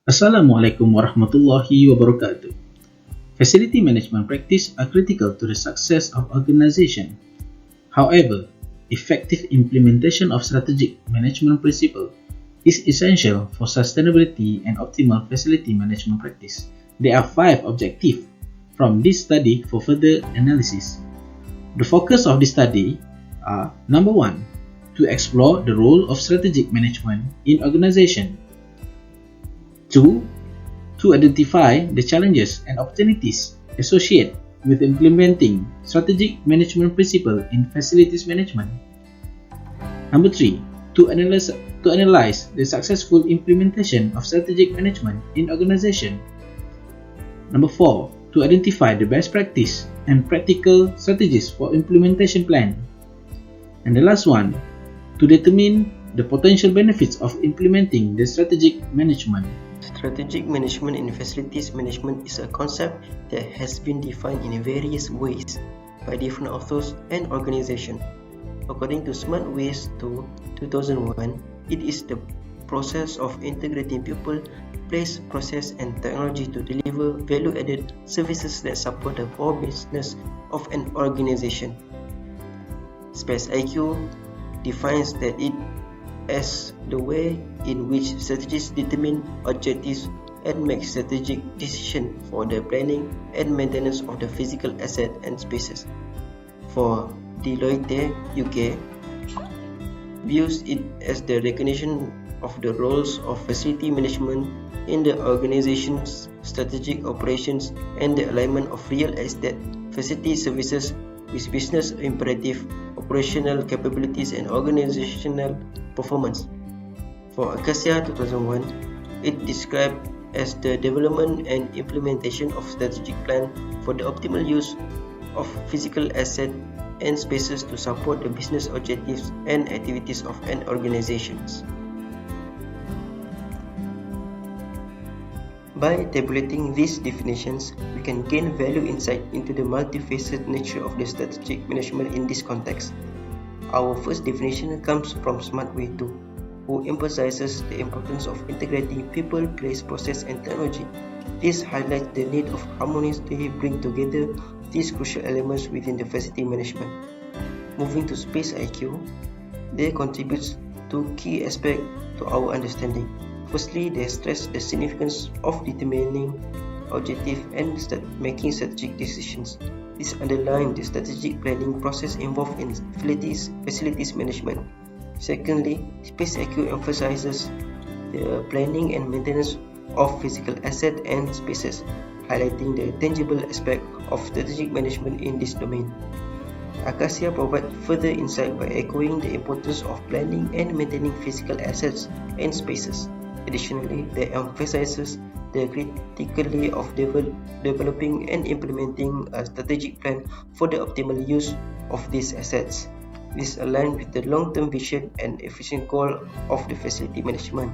Assalamualaikum warahmatullahi wabarakatuh. Facility management practice are critical to the success of organization. However, effective implementation of strategic management principle is essential for sustainability and optimal facility management practice. There are 5 objectives from this study for further analysis. The focus of this study are: number 1, to explore the role of strategic management in organization. 2. To identify the challenges and opportunities associated with implementing strategic management principle in facilities management. Number 3. To analyze the successful implementation of strategic management in organization. Number 4. To identify the best practice and practical strategies for implementation plan. And the last one, to determine the potential benefits of implementing the strategic management. Strategic management in facilities management is a concept that has been defined in various ways by different authors and organizations. According to Smart Ways to 2001, it is the process of integrating people, place, process, and technology to deliver value-added services that support the core business of an organization. Space IQ defines that it as the way in which strategists determine objectives and make strategic decisions for the planning and maintenance of the physical assets and spaces. For Deloitte UK, views it as the recognition of the roles of facility management in the organization's strategic operations and the alignment of real estate facility services with business imperative, operational capabilities, and organizational performance. For Acacia 2001, it described as the development and implementation of strategic plan for the optimal use of physical assets and spaces to support the business objectives and activities of an organization. By tabulating these definitions, we can gain value insight into the multifaceted nature of the strategic management in this context. Our first definition comes from Smart Way 2, who emphasizes the importance of integrating people, place, process, and technology. This highlights the need of harmoniously bring together these crucial elements within the facility management. Moving to Space IQ, they contribute to key aspects to our understanding. Firstly, they stress the significance of determining objectives and making strategic decisions. This underlines the strategic planning process involved in facilities management. Secondly, Space IQ emphasizes the planning and maintenance of physical assets and spaces, highlighting the tangible aspect of strategic management in this domain. Acacia provides further insight by echoing the importance of planning and maintaining physical assets and spaces. Additionally, they emphasizes the criticality of developing and implementing a strategic plan for the optimal use of these assets. This aligns with the long-term vision and efficient goal of the facility management.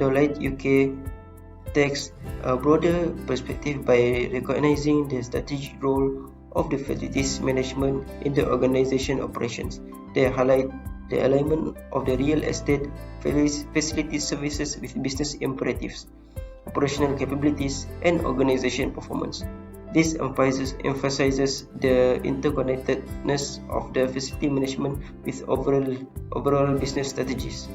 Deloitte UK takes a broader perspective by recognizing the strategic role of the facilities management in the organization operations. They highlight the alignment of the real estate facility services with business imperatives, operational capabilities, and organization performance. This emphasizes the interconnectedness of the facility management with overall business strategies.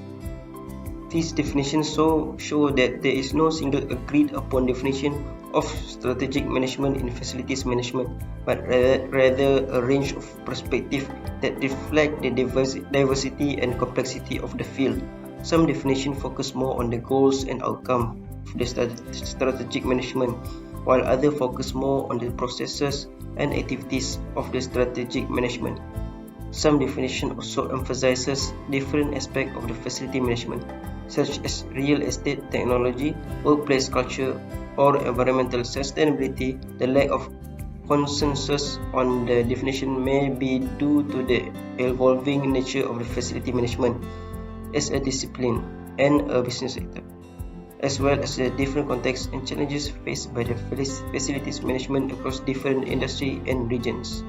These definitions show that there is no single agreed upon definition of strategic management in facilities management, but rather a range of perspectives that reflect the diversity and complexity of the field. Some definitions focus more on the goals and outcomes of the strategic management, while others focus more on the processes and activities of the strategic management. Some definitions also emphasizes different aspects of the facility management, such as real estate technology, workplace culture, or environmental sustainability. The lack of consensus on the definition may be due to the evolving nature of the facility management as a discipline and a business sector, as well as the different contexts and challenges faced by the facilities management across different industries and regions.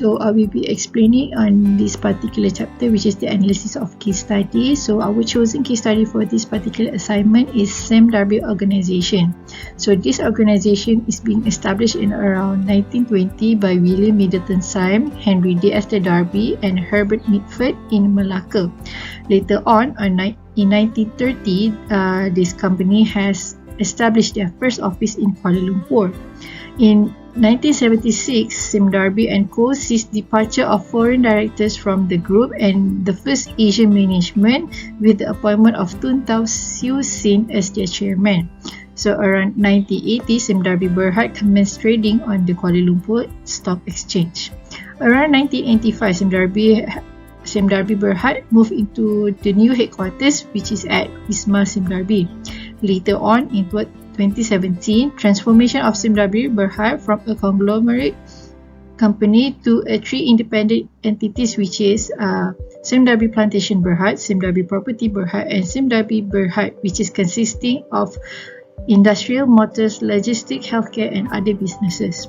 So I will be explaining on this particular chapter, which is the analysis of case study. So our chosen case study for this particular assignment is Sam Darby organization. So this organization is being established in around 1920 by William Middleton Syme, Henry D. Esther Darby and Herbert Mitford in Malacca. Later on, in 1930, this company has established their first office in Kuala Lumpur. In 1976, Sim Darby and Co. seized departure of foreign directors from the group and the first Asian management with the appointment of Tun Tau Siu Sin as their chairman. So around 1980, Sim Darby Berhad commenced trading on the Kuala Lumpur Stock Exchange. Around 1985, Sim Darby Berhad moved into the new headquarters, which is at Wisma Sim Darby. Later on, in 2017, transformation of Sim Darby Berhad from a conglomerate company to a three independent entities, which is Sim Darby Plantation Berhad, Sim Darby Property Berhad and Sim Darby Berhad, which is consisting of industrial, motors, logistics, healthcare and other businesses.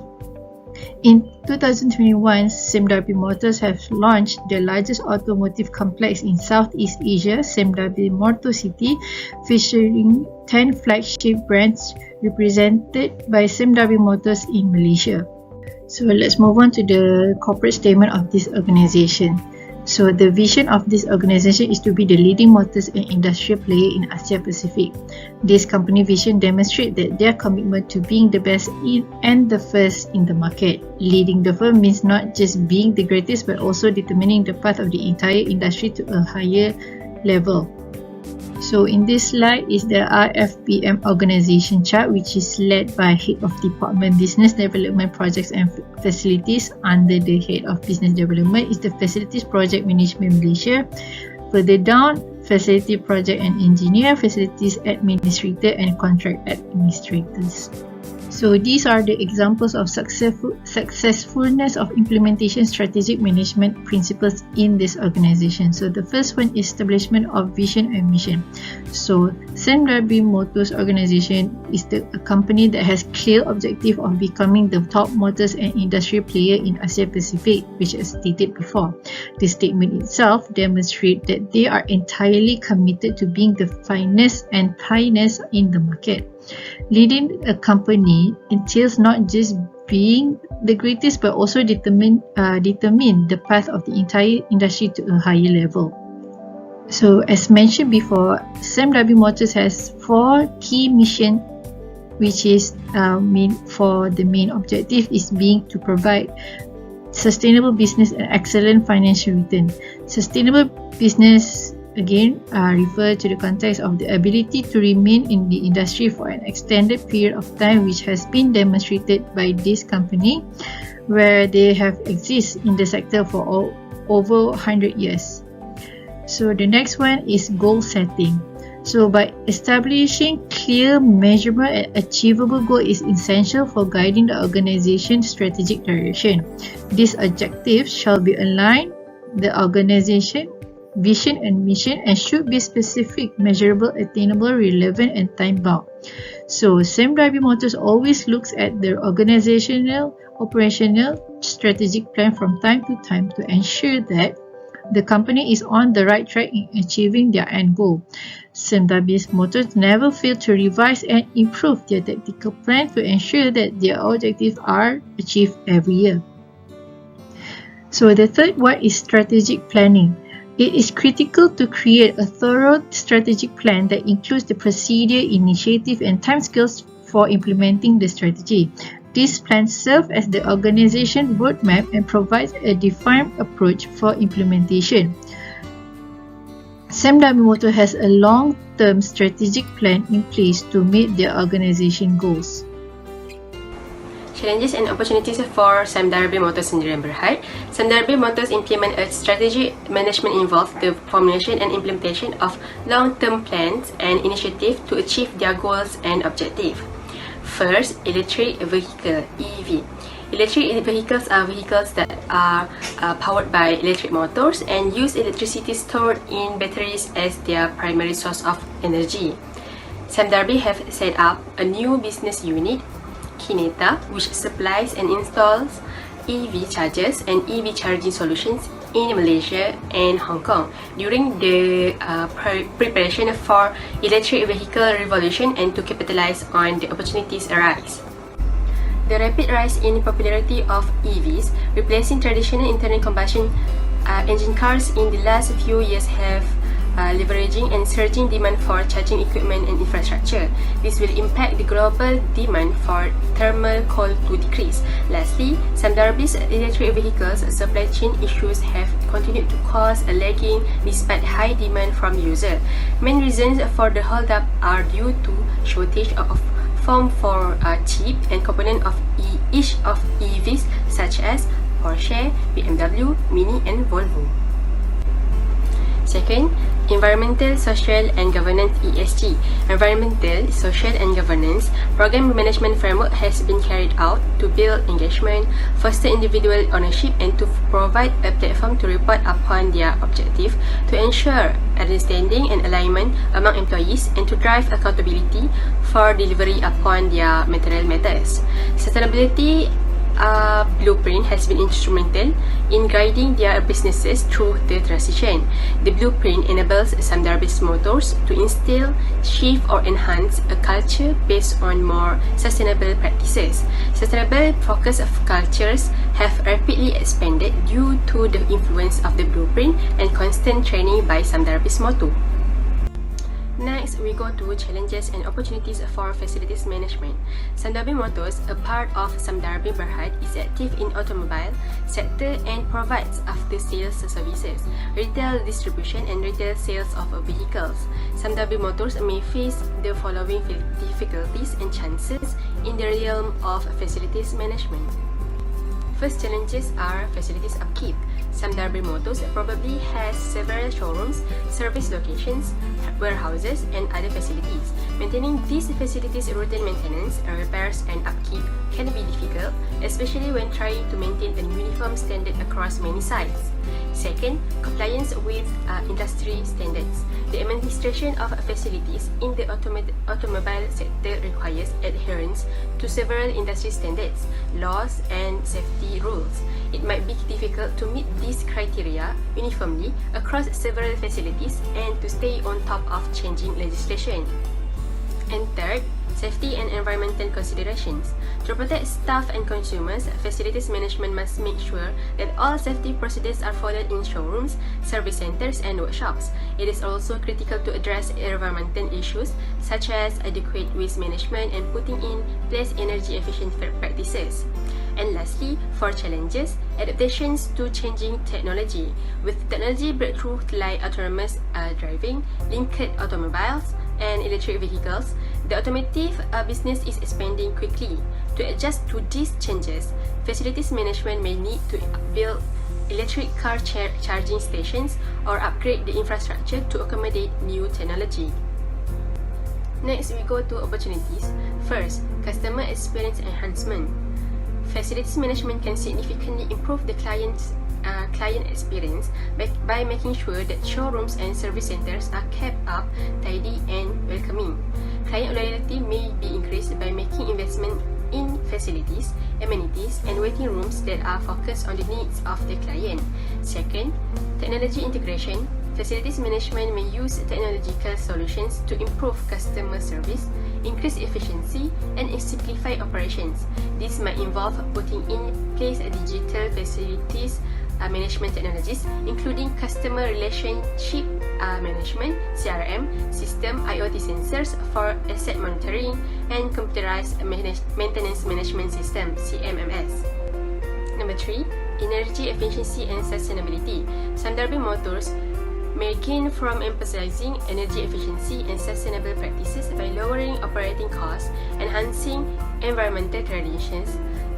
In 2021, Sim Darby Motors have launched the largest automotive complex in Southeast Asia, Sim Darby Motor City, featuring 10 flagship brands represented by Sim Darby Motors in Malaysia. So let's move on to the corporate statement of this organization. So the vision of this organization is to be the leading motors and industrial player in Asia Pacific. This company vision demonstrates that their commitment to being the best in and the first in the market. Leading the firm means not just being the greatest but also determining the path of the entire industry to a higher level. So in this slide is the RFPM organization chart, which is led by Head of Department Business Development Projects and Facilities. Under the Head of Business Development is the Facilities Project Management Malaysia. Further down, Facility Project and Engineer, Facilities Administrator and Contract Administrators. So these are the examples of successfulness of implementation strategic management principles in this organization. So the first one is establishment of vision and mission. So Sim Darby Motors organization is a company that has clear objective of becoming the top motors and industrial player in Asia Pacific, which as stated before. This statement itself demonstrates that they are entirely committed to being the finest and pioneers in the market. Leading a company entails not just being the greatest but also determine the path of the entire industry to a higher level. So as mentioned before, Sim Darby Motors has 4 key missions, which is for the main objective is being to provide sustainable business and excellent financial return. Sustainable business again refer to the context of the ability to remain in the industry for an extended period of time, which has been demonstrated by this company where they have existed in the sector for over 100 years. So the next one is goal setting. So by establishing clear, measurable and achievable goal is essential for guiding the organization's strategic direction. These objectives shall be aligned the organization vision and mission and should be specific, measurable, attainable, relevant and time-bound. So Sim Darby Motors always looks at their organizational, operational, strategic plan from time to time to ensure that the company is on the right track in achieving their end goal. Sim Darby Motors never fail to revise and improve their tactical plan to ensure that their objectives are achieved every year. So the third one is strategic planning. It is critical to create a thorough strategic plan that includes the procedure, initiative, and timescales for implementing the strategy. This plan serves as the organization roadmap and provides a defined approach for implementation. Sim Darby Motors has a long-term strategic plan in place to meet their organization goals. Challenges and opportunities for Sim Darby Motors Sdn Bhd. Sim Darby Motors implement a strategy management involves the formulation and implementation of long-term plans and initiatives to achieve their goals and objectives. First, electric vehicle (EV). Electric vehicles are vehicles that are powered by electric motors and use electricity stored in batteries as their primary source of energy. Sim Darby have set up a new business unit, Kineta, which supplies and installs EV chargers and EV charging solutions in Malaysia and Hong Kong during the preparation for electric vehicle revolution and to capitalize on the opportunities arise. The rapid rise in popularity of EVs, replacing traditional internal combustion engine cars in the last few years have leveraging and surging demand for charging equipment and infrastructure. This will impact the global demand for thermal coal to decrease. Lastly, some Darby's electric vehicles supply chain issues have continued to cause a lagging despite high demand from users. Main reasons for the hold-up are due to shortage of foam for chip and component of each of EVs such as Porsche, BMW, Mini and Volvo. Second, Environmental, Social and Governance (ESG). Environmental, Social and Governance Program Management Framework has been carried out to build engagement, foster individual ownership and to provide a platform to report upon their objective, to ensure understanding and alignment among employees and to drive accountability for delivery upon their material matters. Sustainability blueprint has been instrumental in guiding their businesses through the transition. The blueprint enables some Darby's motors to instill, shift or enhance a culture based on more sustainable practices. Sustainable focus of cultures have rapidly expanded due to the influence of the blueprint and constant training by some Darby's motto. Next, we go to challenges and opportunities for facilities management. Samdarbi Motors, a part of Samdarbi Berhad, is active in automobile sector and provides after-sales services, retail distribution and retail sales of vehicles. Samdarbi Motors may face the following difficulties and chances in the realm of facilities management. First challenges are facilities upkeep. Samdarbi Motors probably has several showrooms, service locations, warehouses, and other facilities. Maintaining these facilities' routine maintenance, repairs, and upkeep can be difficult, especially when trying to maintain a uniform standard across many sites. Second, compliance with industry standards. The administration of facilities in the automobile sector requires adherence to several industry standards, laws, and safety rules. It might be difficult to meet these criteria uniformly across several facilities and to stay on top of changing legislation. And third, safety and environmental considerations. To protect staff and consumers, facilities management must make sure that all safety procedures are followed in showrooms, service centers, and workshops. It is also critical to address environmental issues such as adequate waste management and putting in place energy-efficient practices. And lastly, for challenges, adaptations to changing technology. With technology breakthroughs like autonomous driving, linked automobiles, and electric vehicles, the automotive business is expanding quickly. To adjust to these changes, facilities management may need to build electric car charging stations or upgrade the infrastructure to accommodate new technology. Next, we go to opportunities. First, customer experience enhancement. Facilities management can significantly improve the client experience by making sure that showrooms and service centers are kept up, tidy, and welcoming. Client loyalty may be increased by making investment in facilities, amenities, and waiting rooms that are focused on the needs of the client. Second, technology integration. Facilities management may use technological solutions to improve customer service, increase efficiency, and simplify operations. This might involve putting in place digital facilities management technologies, including customer relationship management, CRM, system, IoT sensors for asset monitoring, and computerized maintenance management system, CMMS. Number 3, energy efficiency and sustainability. Samdarbi Motors may gain from emphasizing energy efficiency and sustainable practices by lowering operating costs, enhancing environmental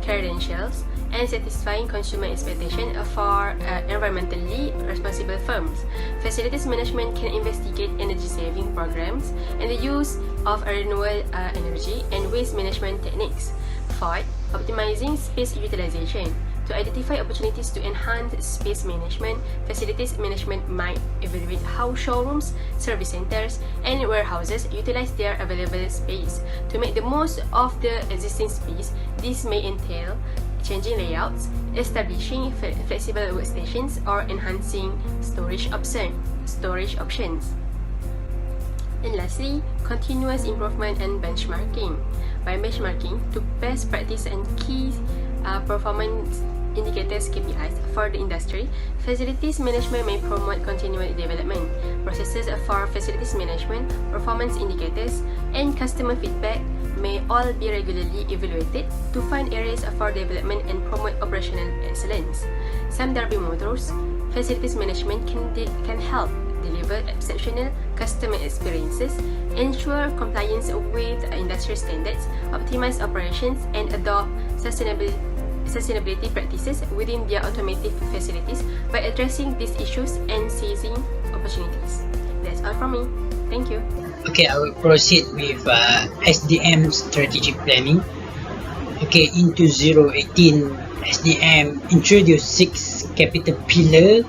credentials, and satisfying consumer expectations for environmentally responsible firms. Facilities management can investigate energy-saving programs and the use of renewable energy and waste management techniques. Fourth, optimizing space utilization. To identify opportunities to enhance space management, facilities management might evaluate how showrooms, service centers, and warehouses utilize their available space. To make the most of the existing space, this may entail changing layouts, establishing flexible workstations, or enhancing storage options. And lastly, continuous improvement and benchmarking. By benchmarking to best practice and key performance indicators KPIs for the industry, facilities management may promote continuous development. Processes for facilities management, performance indicators, and customer feedback may all be regularly evaluated to find areas for development and promote operational excellence. Some Derby Motors facilities management can help deliver exceptional customer experiences, ensure compliance with industry standards, optimize operations, and adopt sustainability practices within their automotive facilities by addressing these issues and seizing opportunities. That's all from me. Thank you. Okay, I will proceed with SDM strategic planning. Okay, in 2018, SDM introduced 6 capital pillars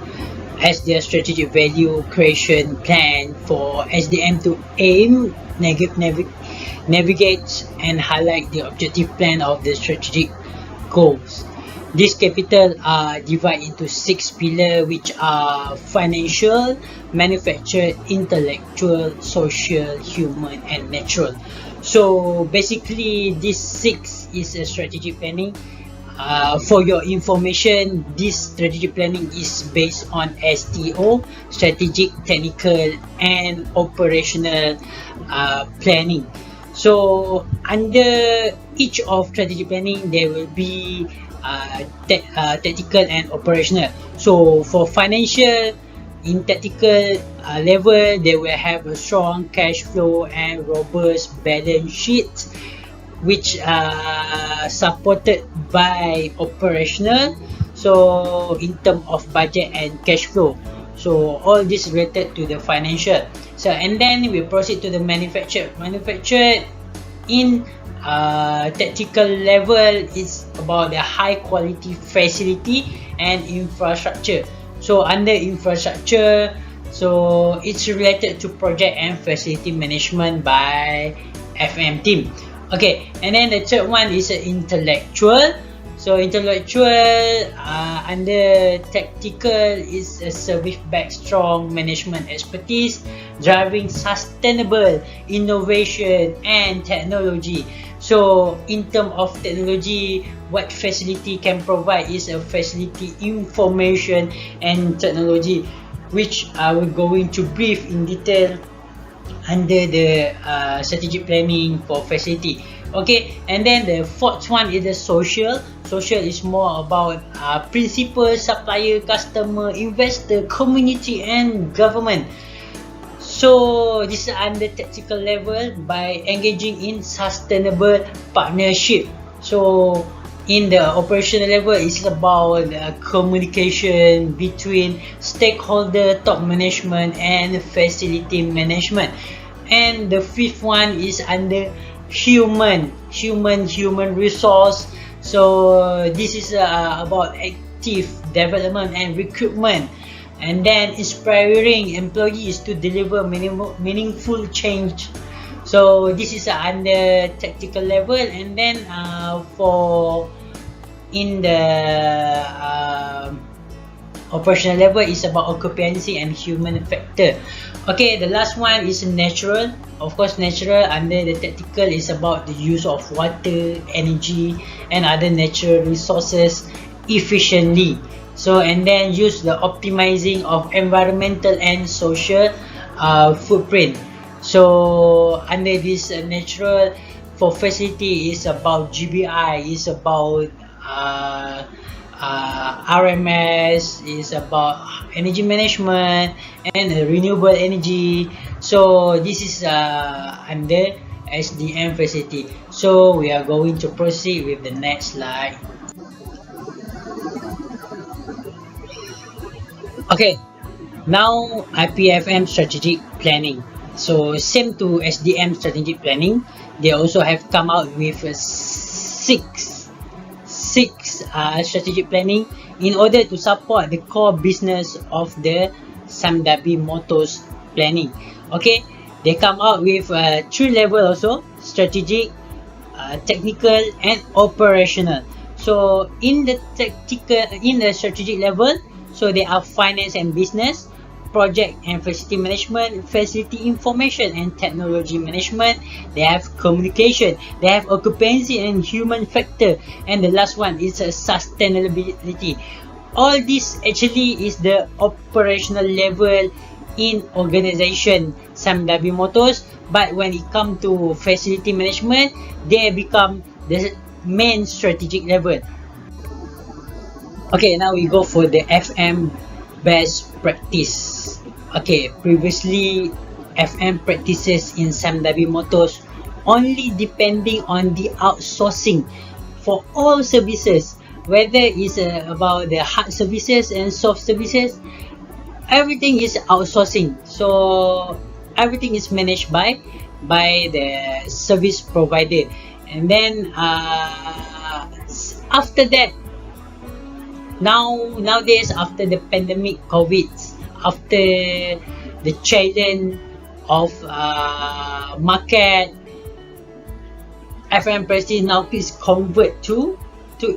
as their strategic value creation plan for SDM to aim, navigate, and highlight the objective plan of the strategic goals. These capital are divided into 6 pillars, which are financial, manufacturing, intellectual, social, human, and natural. So basically, this 6 is a strategic planning. For your information, this strategic planning is based on STO, strategic, technical, and operational planning. So under each of strategic planning, there will be tactical and operational. So for financial, in tactical level, they will have a strong cash flow and robust balance sheet, which are supported by operational, so in terms of budget and cash flow. So all this related to the financial. So and then we proceed to the manufacture. Manufacture in tactical level is about the high quality facility and infrastructure. So under infrastructure, so it's related to project and facility management by FM team. Okay, and then the third one is intellectual. So intellectual under tactical is a service back strong management expertise, driving sustainable innovation and technology. So in terms of technology, what facility can provide is a facility information and technology, which we're going to brief in detail under the strategic planning for facility. Okay, and then the fourth one is the social. Social is more about principal, supplier, customer, investor, community, and government. So this is under tactical level by engaging in sustainable partnership. So in the operational level, it's about communication between stakeholder, top management, and facility management. And the fifth one is under human resource. So this is about active development and recruitment, and then inspiring employees to deliver meaningful change. So this is under tactical level. And then for in the operational level is about occupancy and human factor. Okay, the last one is natural. Of course, natural under the tactical is about the use of water, energy, and other natural resources efficiently. So and then use the optimizing of environmental and social footprint. So under this natural for facility is about GBI, is about RMS, is about energy management and renewable energy. So this is under SDM facility. So we are going to proceed with the next slide. Okay, now IPFM strategic planning. So same to SDM strategic planning, they also have come out with six strategic planning in order to support the core business of the Samdabi Motors planning. Okay, they come out with 3 level also: strategic, technical, and operational. So in the strategic level, so there are finance and business, project and facility management, facility information and technology management. They have communication, they have occupancy and human factor, and the last one is sustainability. All this actually is the operational level in organization SAMW Motors, but when it comes to facility management, they become the main strategic level. Okay, now we go for the FM best practice. Okay, previously FM practices in SAMW Motors only depending on the outsourcing for all services, whether it's about the hard services and soft services. Everything is outsourcing, so everything is managed by the service provider. And then after that, nowadays, after the pandemic COVID, after the challenge of market, FM practice now is convert to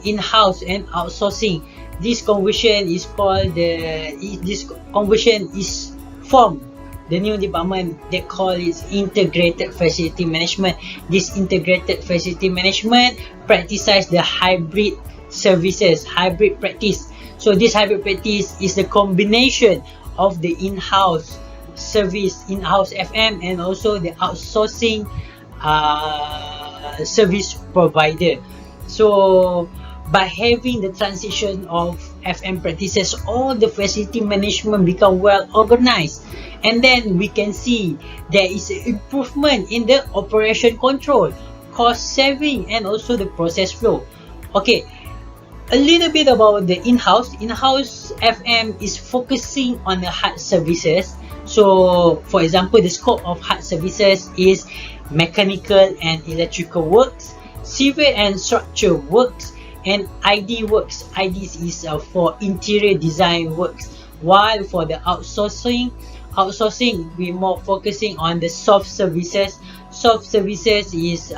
in-house and outsourcing. This conversion is called formed the new department. They call it integrated facility management. This integrated facility management practices the hybrid services, hybrid practice. So this hybrid practice is the combination of the in-house service, in-house FM, and also the outsourcing service provider. So by having the transition of FM practices, all the facility management become well organized, and then we can see there is an improvement in the operation control, cost saving, and also the process flow. Okay, a little bit about the in-house FM is focusing on the hard services. So for example, the scope of hard services is mechanical and electrical works, civil and structure works, and ID works. ID is for interior design works, while for the outsourcing we more focusing on the soft services. Soft services is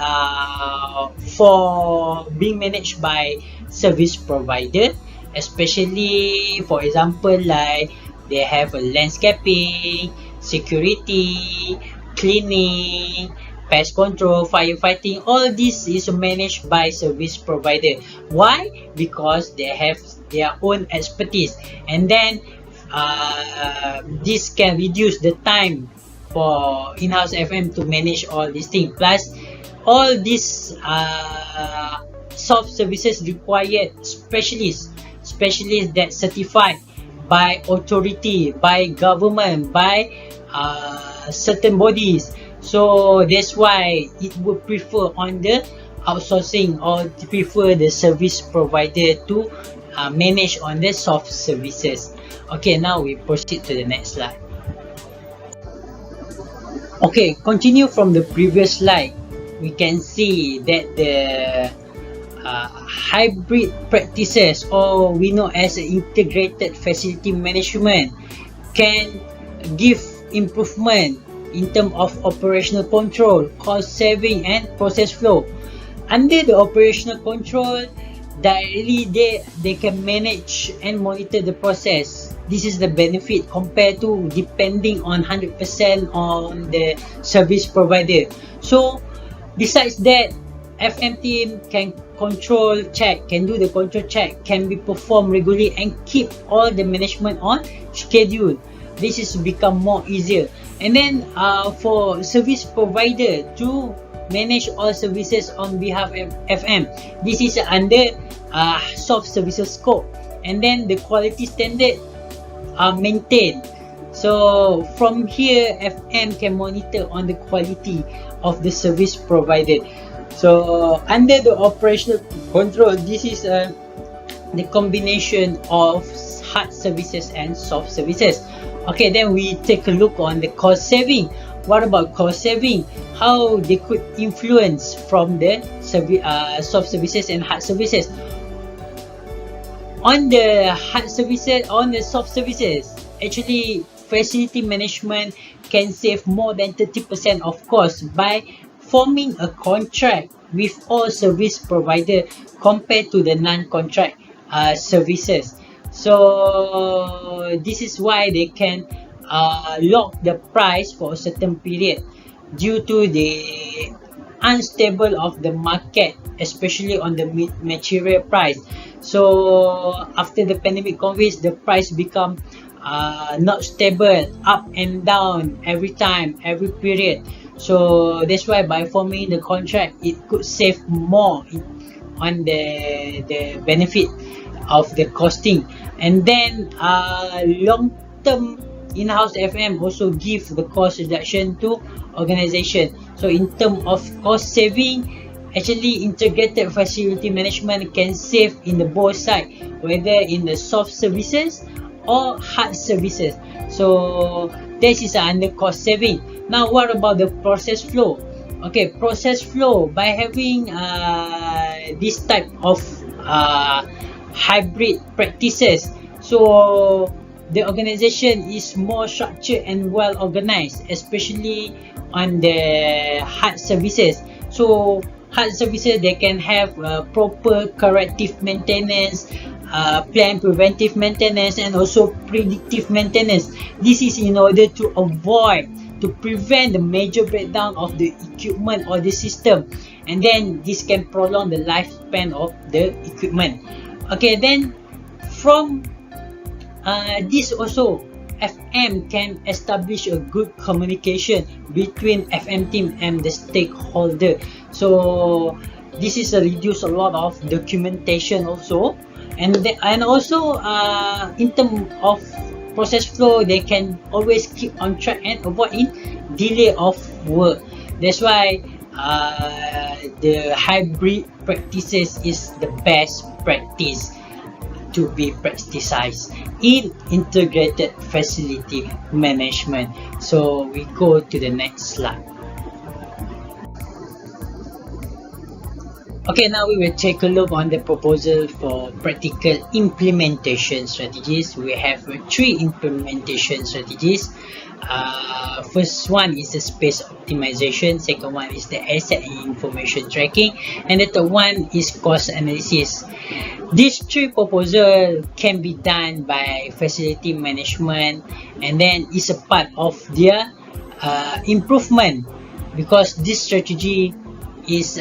for being managed by service provider, especially for example like they have a landscaping, security, cleaning, pest control, firefighting. All this is managed by service provider. Why? Because they have their own expertise, and then this can reduce the time for in-house FM to manage all these things. Plus, all these soft services required specialists that certified by authority, by government, by certain bodies. So that's why it would prefer on the outsourcing, or prefer the service provider to manage on the soft services. Okay, now we proceed to the next slide. Okay, continue from the previous slide. We can see that the hybrid practices, or we know as integrated facility management, can give improvement in terms of operational control, cost saving, and process flow. Under the operational control, directly they can manage and monitor the process. This is the benefit compared to depending on 100% on the service provider. So besides that, FM team can control check, can do the control check, can be performed regularly, and keep all the management on schedule. This is become more easier. And then for service provider to manage all services on behalf of FM, this is under soft services scope, and then the quality standard are maintained. So from here, FM can monitor on the quality of the service provided. So under the operational control, this is the combination of hard services and soft services. Okay, then we take a look on the cost saving. What about cost saving? How they could influence from the soft services and hard services. On the hard services, on the soft services, actually facility management can save more than 30% of cost by forming a contract with all service provider compared to the non-contract services. So this is why they can lock the price for a certain period due to the unstable of the market, especially on the material price. So after the pandemic COVID, the price become not stable, up and down every time, every period. So that's why by forming the contract, it could save more on the benefit of the costing. And then long-term in-house FM also give the cost reduction to organization. So in terms of cost saving, actually integrated facility management can save in the both side, whether in the soft services or hard services. So this is under cost saving. Now what about the process flow? Okay, process flow, by having this type of hybrid practices, so the organization is more structured and well organized, especially on the hard services. So hard services, they can have proper corrective maintenance, planned preventive maintenance, and also predictive maintenance. This is in order to prevent the major breakdown of the equipment or the system, and then this can prolong the lifespan of the equipment. Okay, then from this also, FM can establish a good communication between FM team and the stakeholder. So this is reduce a lot of documentation also, and also in terms of process flow, they can always keep on track and avoid delay of work. That's why the hybrid practices is the best practice to be practiced in integrated facility management. So we go to the next slide. Okay, now we will take a look on the proposal for practical implementation strategies. We have 3 implementation strategies. First one is the space optimization, second one is the asset and information tracking, and the third one is cost analysis. These 3 proposals can be done by facility management, and then is a part of their improvement, because this strategy is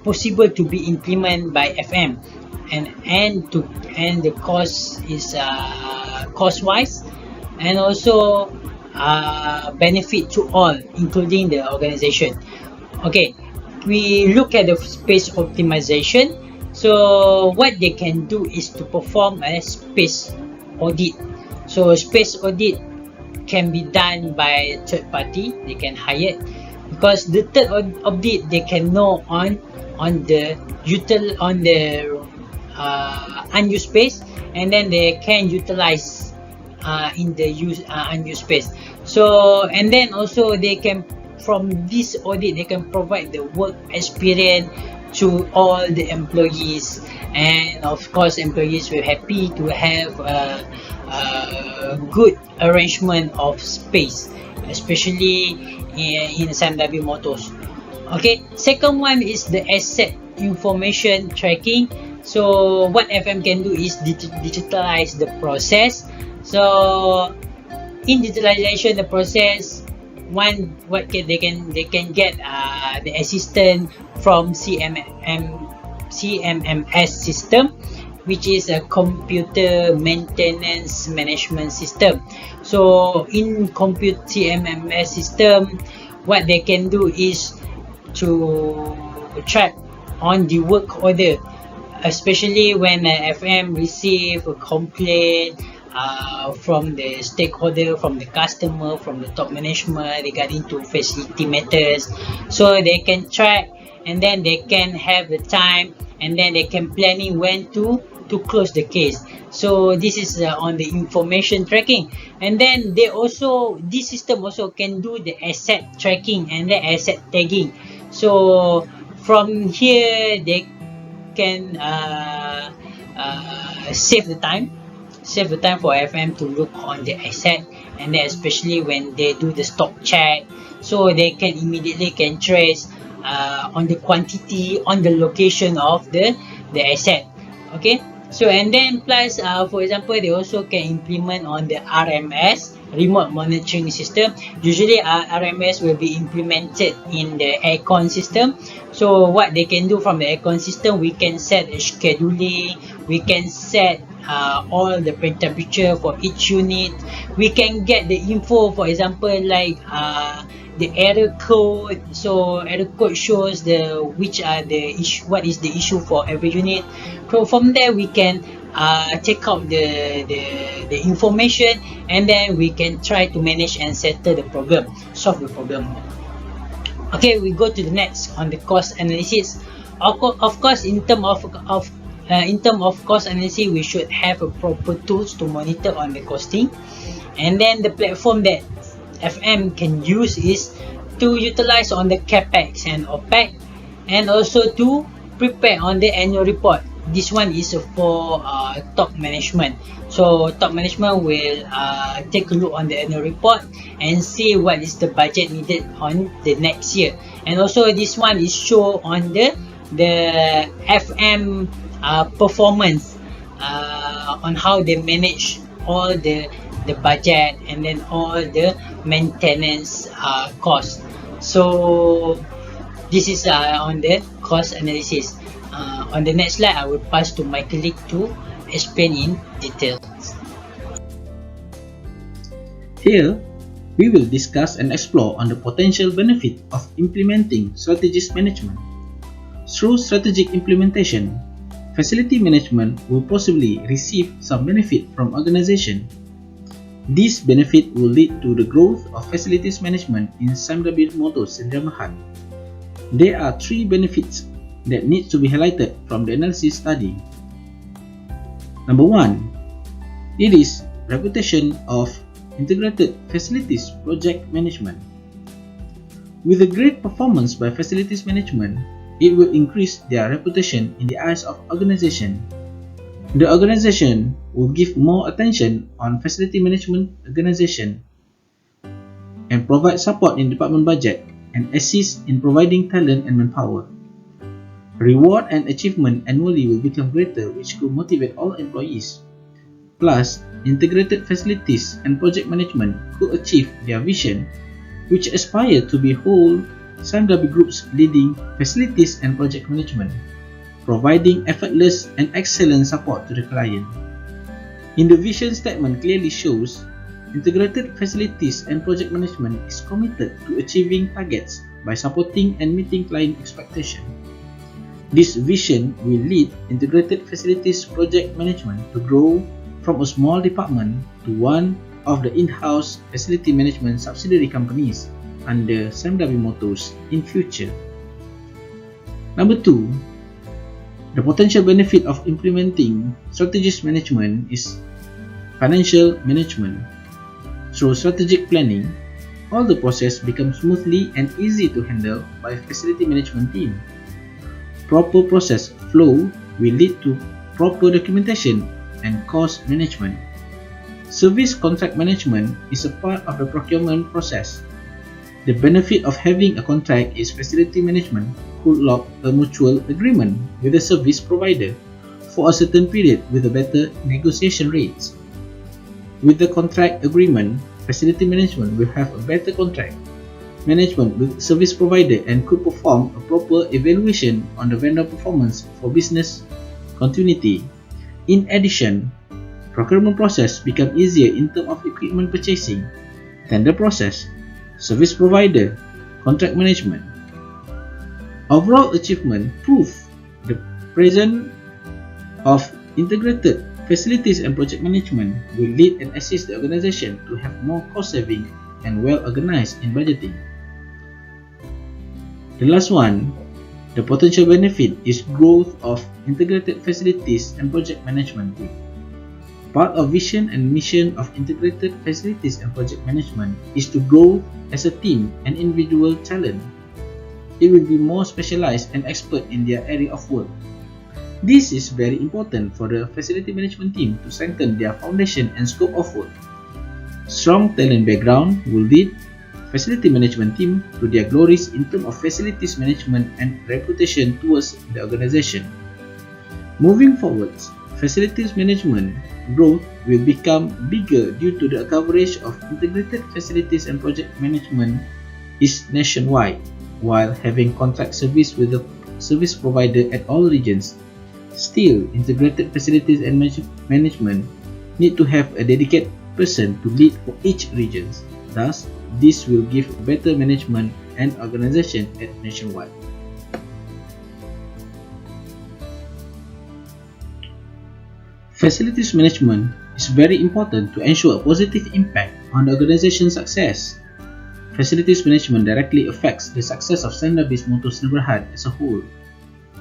possible to be implemented by FM, and the cost is cost wise, and also benefit to all, including the organization. Okay, we look at the space optimization. So what they can do is to perform a space audit. So space audit can be done by third party, they can hire, because the third audit, they can know on the unused space, and then they can utilize in the unused space. So, and then also they can, from this audit, they can provide the work experience to all the employees, and of course employees will happy to have a good arrangement of space, especially in SAMW motors. Okay, second one is the asset information tracking. So what FM can do is digitalize the process. So in digitalization the process, they can get the assistance from CMMS system, which is a computer maintenance management system. So in CMMS system, what they can do is to track on the work order, especially when FM receive a complaint from the stakeholder, from the customer, from the top management regarding to facility matters. So they can track, and then they can have the time, and then they can planning when to close the case. So this is on the information tracking. And then they also, this system also can do the asset tracking and the asset tagging. So from here they can save the time for FM to look on the asset, and then especially when they do the stock check, so they can immediately trace on the quantity, on the location of the asset. Okay, so and then plus for example, they also can implement on the RMS, remote monitoring system. Usually RMS will be implemented in the aircon system. So what they can do from the aircon system, we can set a scheduling, we can set all the temperature for each unit, we can get the info, for example, like the error code. So error code shows the which are the issue, what is the issue for every unit. So from there we can check out the information, and then we can try to manage and settle the problem, solve the problem. Okay, we go to the next on the cost analysis. Of course, in term of cost analysis, we should have a proper tools to monitor on the costing, and then the platform that FM can use is to utilize on the capex and opex, and also to prepare on the annual report. This one is for top management. So top management will take a look on the annual report and see what is the budget needed on the next year. And also this one is show on the FM performance on how they manage all the budget and then all the maintenance cost. So this is on the cost analysis. On the next slide, I will pass to my colleague to explain in detail. Here, we will discuss and explore on the potential benefit of implementing strategic management. Through strategic implementation, facility management will possibly receive some benefit from organization. This benefit will lead to the growth of facilities management in SAMW Motors Syndrome Berhad. There are three benefits that need to be highlighted from the analysis study. Number 1, it is reputation of integrated facilities project management. With a great performance by facilities management, it will increase their reputation in the eyes of organization. The organization will give more attention on facility management organization and provide support in department budget and assist in providing talent and manpower. Reward and achievement annually will become greater, which could motivate all employees. Plus, integrated facilities and project management could achieve their vision, which aspire to be whole SAMW Group's leading facilities and project management, providing effortless and excellent support to the client. In the vision statement clearly shows, integrated facilities and project management is committed to achieving targets by supporting and meeting client expectations. This vision will lead integrated facilities project management to grow from a small department to one of the in-house facility management subsidiary companies under SAMW Motors in future. Number 2, the potential benefit of implementing strategic management is financial management. Through strategic planning, all the process becomes smoothly and easy to handle by facility management team. Proper process flow will lead to proper documentation and cost management. Service contract management is a part of the procurement process. The benefit of having a contract is facility management could lock a mutual agreement with the service provider for a certain period with a better negotiation rates. With the contract agreement, facility management will have a better contract management with service provider and could perform a proper evaluation on the vendor performance for business continuity. In addition, procurement process become easier in terms of equipment purchasing, tender process, service provider, contract management. Overall achievement prove the presence of integrated facilities and project management will lead and assist the organization to have more cost saving and well organized in budgeting. The last one, the potential benefit is growth of integrated facilities and project management group. Part of vision and mission of integrated facilities and project management is to grow as a team and individual talent. It will be more specialized and expert in their area of work. This is very important for the facility management team to strengthen their foundation and scope of work. Strong talent background will lead facility management team to their glories in terms of facilities management and reputation towards the organization. Moving forwards, facilities management growth will become bigger due to the coverage of integrated facilities and project management is nationwide, while having contract service with the service provider at all regions. Still, integrated facilities and management need to have a dedicated person to lead for each region. Thus, this will give better management and organization at nationwide. Facilities management is very important to ensure a positive impact on the organization's success. Facilities management directly affects the success of Sandar Bis Motors Berhad as a whole.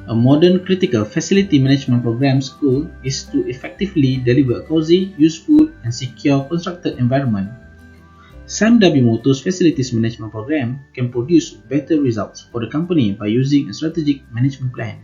A modern critical facility management program's goal is to effectively deliver a cozy, useful, and secure constructed environment. Sandar Bis Motors Facilities Management Program can produce better results for the company by using a strategic management plan.